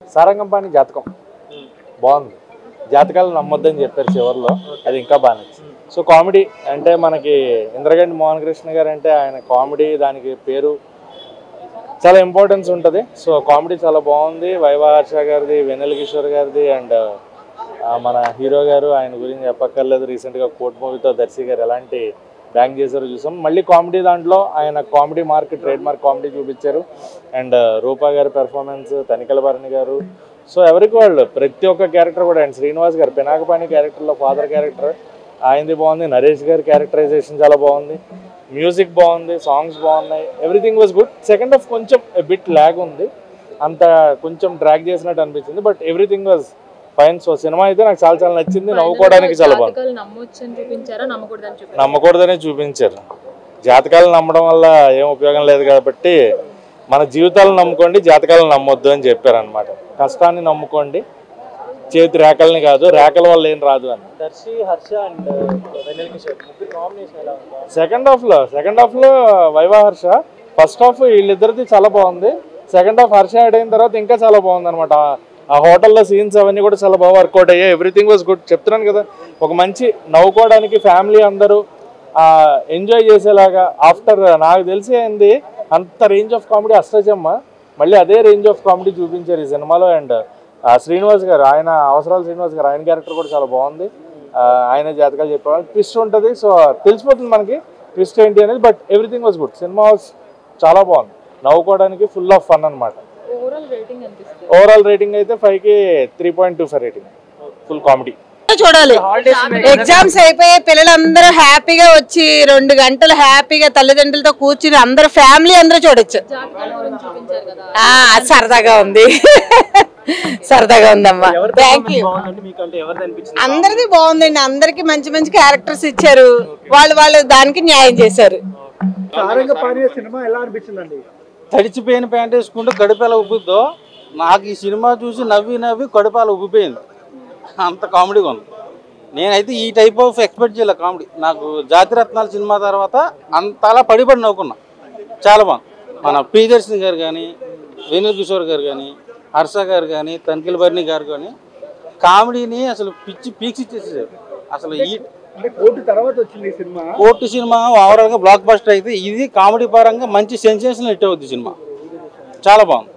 సారంగంపాణి జాతకం బాగుంది. జాతకాలు నమ్మొద్దని చెప్పారు చివరిలో, అది ఇంకా బాగా నచ్చింది. సో కామెడీ అంటే మనకి ఇంద్రగంటి మోహన్ కృష్ణ గారు అంటే ఆయన కామెడీ దానికి పేరు చాలా ఇంపార్టెన్స్ ఉంటుంది. సో కామెడీ చాలా బాగుంది. వైవా హర్ష గారిది, వెన్నెల కిషోర్ గారిది అండ్ మన హీరో గారు ఆయన గురించి చెప్పక్కర్లేదు. రీసెంట్గా కోర్ట్ మూవీతో దర్శి గారు ఎలాంటి బ్యాంక్ చేశారో చూసాం. మళ్ళీ కామెడీ దాంట్లో ఆయన comedy mark trade mark comedy చూపించారు. అండ్ రూపా గారి పెర్ఫార్మెన్స్, తనికల భరణి గారు, సో ఎవరికి వాళ్ళు ప్రతి ఒక్క క్యారెక్టర్ కూడా. అండ్ శ్రీనివాస్ గారు పినాకపాణి క్యారెక్టర్లో ఫాదర్ క్యారెక్టర్ ఆయనది బాగుంది. నరేష్ గారి క్యారెక్టరైజేషన్ చాలా బాగుంది. మ్యూజిక్ బాగుంది, సాంగ్స్ బాగున్నాయి, everything was good. Second half కొంచెం బిట్ ల్యాగ్ ఉంది, అంత కొంచెం డ్రాగ్ చేసినట్టు అనిపించింది. But everything was fine. So cinema అయితే నాకు చాలా చాలా నచ్చింది. నవ్వుకోవడానికి చాలా బాగుంది. నమ్మకూడదనే చూపించారు. జాతకాలు నమ్మడం వల్ల ఏం ఉపయోగం లేదు కాబట్టి మన జీవితాలను నమ్ముకోండి, జాతకాలను నమ్మొద్దు అని చెప్పారు అనమాట. కష్టాన్ని నమ్ముకోండి, చేతి రేఖల్ని కాదు, రేఖల వల్ల ఏం రాదు అని. సెకండ్ హాఫ్ లో వైవా హర్ష, ఫస్ట్ హాఫ్ వీళ్ళిద్దరిది చాలా బాగుంది. సెకండ్ హాఫ్ హర్ష యాడ్ అయిన తర్వాత ఇంకా చాలా బాగుంది అనమాట. ఆ హోటల్లో సీన్స్ అవన్నీ కూడా చాలా బాగా వర్కౌట్ అయ్యాయి. Everything was good. చెప్తున్నాను కదా, ఒక మంచి నవ్వుకోవడానికి ఫ్యామిలీ అందరూ ఎంజాయ్ చేసేలాగా. ఆఫ్టర్ నాకు తెలిసి అయింది అంత రేంజ్ ఆఫ్ కామెడీ అష్టచమ్మ, మళ్ళీ అదే రేంజ్ ఆఫ్ కామెడీ చూపించారు ఈ సినిమాలో. అండ్ శ్రీనివాస్ గారు, ఆయన అవసరాలు శ్రీనివాస్ గారు, ఆయన క్యారెక్టర్ కూడా చాలా బాగుంది. ఆయన జాతకాలు చెప్పేవాళ్ళు ట్విస్ట్ ఉంటుంది. సో తెలిసిపోతుంది మనకి ట్విస్ట్ ఏంటి అనేది. But everything was good. Cinema చాలా బాగుంది, నవ్వుకోవడానికి ఫుల్ ఆఫ్ ఫన్ అనమాట. ఓవరాల్ రేటింగ్ అయితే 5కి 3.25 రేటింగ్. Full comedy. చూడాలి. ఎగ్జామ్స్ అయిపోయి పిల్లలందరూ హ్యాపీగా వచ్చి 2 గంటలు హ్యాపీగా తల్లిదండ్రులతో కూర్చుని అందరూ ఫ్యామిలీ అందరూ చూడొచ్చు. సరదాగా ఉంది, సరదాగా ఉందమ్మా. Thank you. అందరిది బాగుందండి. అందరికి మంచి మంచి క్యారెక్టర్స్ ఇచ్చారు. వాళ్ళు దానికి న్యాయం చేశారు. తడిచిపోయిన ప్యాంట్ వేసుకుంటూ కడుపాల ఉబ్బుద్దో, నాకు ఈ సినిమా చూసి నవ్వి కడుపాల ఉబ్బిపోయింది. అంత కామెడీగా ఉంది. నేనైతే ఈ టైప్ ఆఫ్ ఎక్స్పెక్ట్ చేయలే కామెడీ. నాకు జాతిరత్నాల సినిమా తర్వాత అంతలా పడిపడి నవ్వుకున్నా. చాలా బాగుంది. మన ప్రియదర్శిని గారు కానీ, వెన్నెల కిషోర్ గారు కానీ, హర్ష గారు కానీ, తనికల భరణి గారు కానీ కామెడీని అసలు పిచ్చి పీక్స్ ఇచ్చేసేసారు. అసలు ఈ కోర్టు సినిమా ఓవరాల్ గా బ్లాక్ బస్టర్ అయితే, ఇది కామెడీ పరంగా మంచి సెన్సేషన్ హిట్ అవుద్ది సినిమా. చాలా బాగుంది.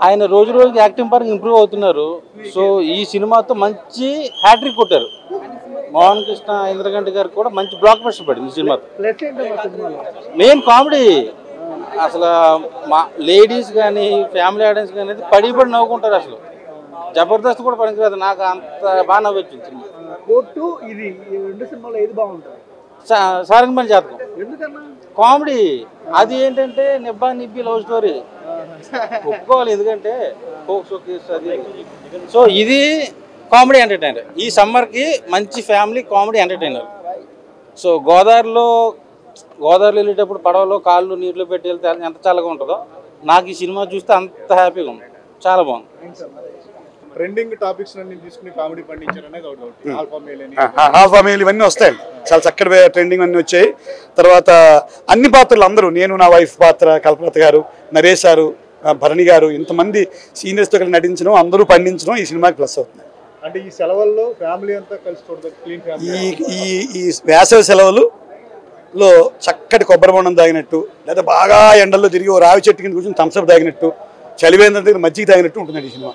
ఆయన రోజు రోజుకి యాక్టింగ్ పరంగా ఇంప్రూవ్ అవుతున్నారు. సో ఈ సినిమాతో మంచి హ్యాట్రిక్ కొట్టారు. మోహన్ కృష్ణ, ఇంద్రగంటి గారు కూడా మంచి బ్లాక్ బస్టర్ పడింది ఈ సినిమాతో. Main comedy. అసలు మా లేడీస్ కానీ ఫ్యామిలీ ఆడియన్స్ కానీ పడి నవ్వుకుంటారు. అసలు జబర్దస్త్ కూడా పనికిరాదు. నాకు అంత బాగా నవ్వొచ్చింది సినిమా. సారంగంపాణి జాతకం కామెడీ. అది ఏంటంటే నిబ్బా నిబ్బి లవ్ స్టోరీ ఒప్పుకోవాలి, ఎందుకంటే సో ఇది కామెడీ ఎంటర్టైనర్. ఈ సమ్మర్కి మంచి ఫ్యామిలీ కామెడీ ఎంటర్టైనర్. సో గోదావరిలో వెళ్ళేటప్పుడు పడవలో కాళ్ళు నీటిలో పెట్టి వెళ్తే ఎంత చల్లగా ఉంటుందో, నాకు ఈ సినిమా చూస్తే అంత హ్యాపీగా ఉంది. చాలా బాగుంది. ట్రెండింగ్ టాపిక్స్ అన్ని తీసుకుని కామెడీ పండించారనేది ఒకటి. ఆల్ఫా మేల్ ఇవన్నీ వస్తాయి. చాలా చక్కటి ట్రెండింగ్ అన్నీ వచ్చాయి. తర్వాత అన్ని పాత్రలు అందరూ, నేను నా వైఫ్ పాత్ర, కల్పలత గారు, నరేష్ గారు, భరణి గారు, ఇంతమంది సీనియర్స్తో కలిసి నటించడం, అందరూ పండించడం ఈ సినిమాకి ప్లస్ అవుతుంది. అంటే ఈ సెలవుల్లో ఫ్యామిలీ అంతా కలిసి చూడదు. ఈ వేసవి సెలవులలో చక్కటి కొబ్బరి బొండం తాగినట్టు, లేదా బాగా ఎండల్లో తిరిగి ఓ రావి చెట్టు కింద కూర్చొని థమ్స్అప్ తాగినట్టు, చలివేంద్ర దగ్గర మజ్జిగ తాగినట్టు ఉంటుందండి ఈ cinema.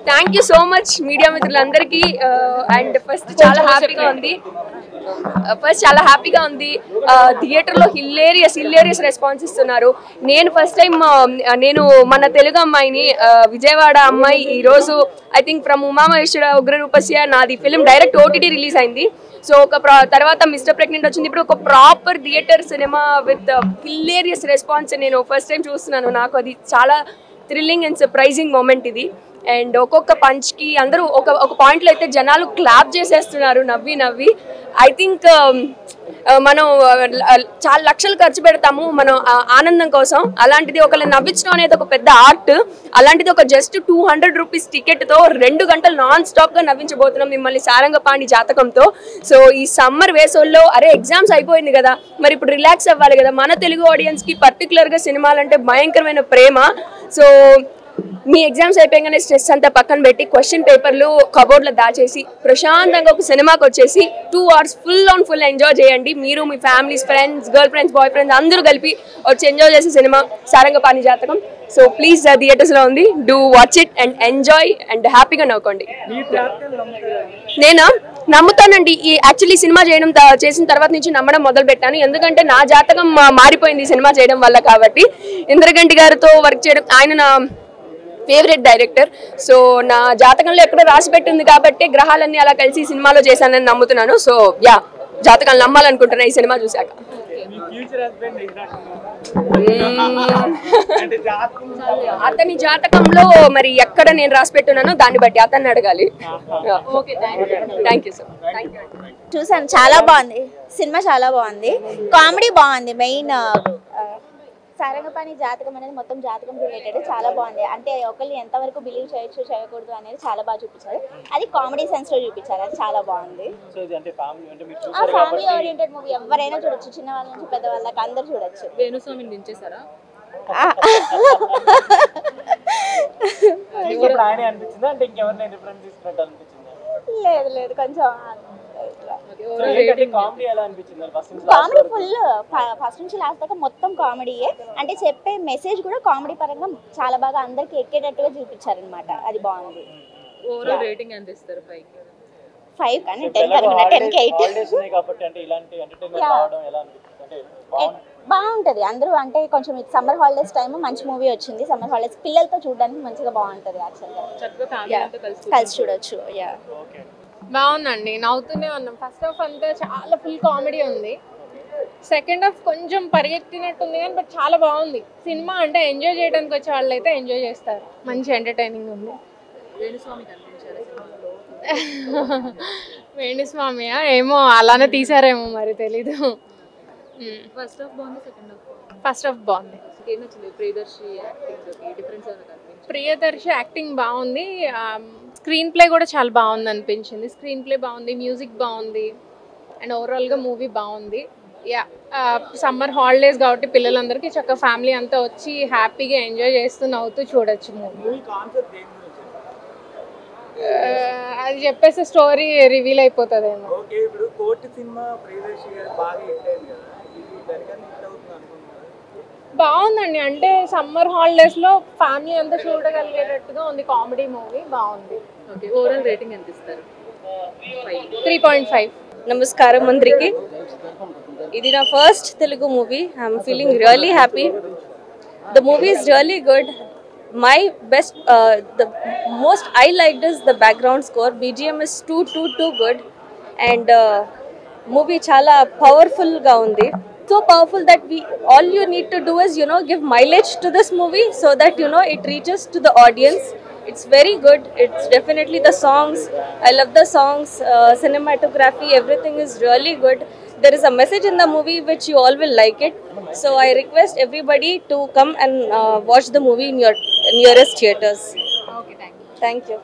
Thank you so much media మిత్రులందరికీ. అండ్ ఫస్ట్ చాలా హ్యాపీగా ఉంది. థియేటర్లో హిల్లేరియస్ రెస్పాన్స్ ఇస్తున్నారు. నేను ఫస్ట్ టైం నేను మన తెలుగు అమ్మాయిని, విజయవాడ అమ్మాయి, ఈరోజు I think from Umamaheswara Ugraroopasya నాది ఫిలిం డైరెక్ట్ OTT రిలీజ్ అయింది. సో తర్వాత మిస్టర్ ప్రెగ్నెంట్ వచ్చింది. ఇప్పుడు ఒక proper theatre cinema with hilarious response నేను ఫస్ట్ టైం చూస్తున్నాను. నాకు అది చాలా థ్రిల్లింగ్ అండ్ సర్ప్రైజింగ్ మూమెంట్ ఇది. అండ్ ఒక్కొక్క పంచ్కి అందరూ ఒక పాయింట్లో అయితే జనాలు క్లాప్ చేసేస్తున్నారు నవ్వి. ఐ థింక్ మనం చాలా లక్షలు ఖర్చు పెడతాము మనం ఆనందం కోసం. అలాంటిది ఒకళ్ళని నవ్వించడం అనేది ఒక పెద్ద ఆర్ట్. అలాంటిది ఒక జస్ట్ 200 రూపీస్ టికెట్తో 2 గంటలు నాన్ స్టాప్గా నవ్వించబోతున్నాం మిమ్మల్ని సారంగపాణి జాతకంతో. సో ఈ సమ్మర్ వేసవుల్లో అరే ఎగ్జామ్స్ అయిపోయింది కదా, మరి ఇప్పుడు రిలాక్స్ అవ్వాలి కదా. మన తెలుగు ఆడియన్స్కి పర్టికులర్గా సినిమాలంటే భయంకరమైన ప్రేమ. సో మీ ఎగ్జామ్స్ అయిపోయాగానే స్ట్రెస్ అంతా పక్కన పెట్టి క్వశ్చన్ పేపర్లు కబోర్డ్లో దాచేసి ప్రశాంతంగా ఒక సినిమాకి వచ్చేసి 2 hours ఫుల్ ఎంజాయ్ చేయండి. మీరు మీ families, friends, girlfriends, boyfriends అందరూ కలిపి వచ్చి ఎంజాయ్ చేసే సినిమా సారంగపాణి జాతకం. సో ప్లీజ్ థియేటర్స్లో ఉంది, do watch it and enjoy and హ్యాపీగా నవ్వుకోండి. నేను నమ్ముతానండి. ఈ యాక్చువల్లీ సినిమా చేసిన తర్వాత నుంచి నమ్మడం మొదలు పెట్టాను. ఎందుకంటే నా జాతకం మారిపోయింది సినిమా చేయడం వల్ల. కాబట్టి ఇంద్రగంటి గారితో వర్క్ చేయడం, ఆయన నా ఫేవరెట్ డైరెక్టర్. సో నా జాతకంలో ఎక్కడో రాసి పెట్టింది కాబట్టి గ్రహాలన్నీ అలా కలిసి సినిమాలో చేశానని నమ్ముతున్నాను. సో యా, జాతకాలు నమ్మాలనుకుంటున్నా ఈ సినిమా చూశాక. అతని జాతకంలో మరి ఎక్కడ నేను రాసి పెట్టున్నానో దాన్ని బట్టి అతన్ని అడగాలి. Thank you sir. చూసాను, చాలా బాగుంది సినిమా, చాలా బాగుంది. కామెడీ బాగుంది. మెయిన్ సారంగపాణి జాతకం అనేది మొత్తం జాతకం రిలేటెడ్, చాలా బాగుంది. అంటే ఒకళ్ళు ఎంతవరకు బిలీవ్ చేయొచ్చు చేయకూడదు అనేది చాలా బాగా చూపించారు. అది కామెడీ సెన్స్ లో చూపించారు, అది చాలా బాగుంది. ఫ్యామిలీ ఓరియంటెడ్ మూవీ, ఎవరైనా చూడొచ్చు, చిన్న వాళ్ళ నుంచి పెద్ద వాళ్ళకి అందరు చూడొచ్చు. వేణుస్వామిని దించేసారా? లేదు లేదు, కొంచెం కామెడీ ఫుల్ ఫస్ట్ నుంచి లాస్ట్ దాకా మొత్తం కామెడీయే. అంటే చెప్పే మెసేజ్ కూడా కామెడీ పరంగా చాలా బాగా అందరికి ఎక్కేటట్టుగా చూపించారనమాట, అది బాగుంది. ఓవరాల్ రేటింగ్ ఎంత ఇస్తారు? 5 కానీ 10 కనుకున్నా, 10కి 8 బాగుంటది. అందరూ అంటే కొంచెం సమ్మర్ హాలిడేస్ టైం మంచి మూవీ వచ్చింది. సమ్మర్ హాలిడేస్ పిల్లలతో చూడడానికి మంచిగా బాగుంటది. యాక్చువల్గా కలిసి చూడొచ్చు. యా, బాగుందండి, నవ్వుతూనే ఉన్నాం. ఫస్ట్ హాఫ్ అంతా చాలా ఫుల్ కామెడీ ఉంది. సెకండ్ హాఫ్ కొంచెం పరిగెత్తినట్టుంది కానీ బట్ చాలా బాగుంది సినిమా. అంటే ఎంజాయ్ చేయడానికి వచ్చే వాళ్ళు అయితే ఎంజాయ్ చేస్తారు, మంచి ఎంటర్టైనింగ్ ఉంది. వేణుస్వామియా ఏమో అలానే తీసారేమో మరి తెలీదు. ఫస్ట్ హాఫ్ బాగుంది, సెకండ్ హాఫ్ ఫస్ట్ హాఫ్ బాగుంది. ప్రియదర్శి యాక్టింగ్ బాగుంది. స్క్రీన్ ప్లే కూడా చాలా బాగుంది అనిపించింది. స్క్రీన్ ప్లే బాగుంది, మ్యూజిక్ బాగుంది అండ్ ఓవరాల్గా మూవీ బాగుంది. యా, సమ్మర్ హాలిడేస్ కాబట్టి పిల్లలందరికీ చక్కగా ఫ్యామిలీ అంతా వచ్చి హ్యాపీగా ఎంజాయ్ చేస్తూ నవ్వుతూ చూడొచ్చు మూవీ. అది చెప్పేసి స్టోరీ రివీల్ అయిపోతుందేమో. బాగుందండి, అంటే సమ్మర్ హాలిడేస్లో ఫ్యామిలీ అంతా చూడగలిగేటట్టుగా ఉంది. కామెడీ మూవీ బాగుంది. ఓవరాల్ రేటింగ్ ఎంత ఇస్తారు? 3.5. నమస్కారం అందరికి. ఇది నా first Telugu movie. I'm feeling really happy. The movie is really good. My best, the most I liked is the background score. BGM is too good, and movie chala powerful ga undi. So powerful that all you need to do is give mileage to this movie so that it reaches to the audience. It's very good. It's definitely the songs. I love the songs, cinematography, everything is really good. There is a message in the movie which you all will like it. So I request everybody to come and watch the movie in your nearest theaters. Okay, thank you.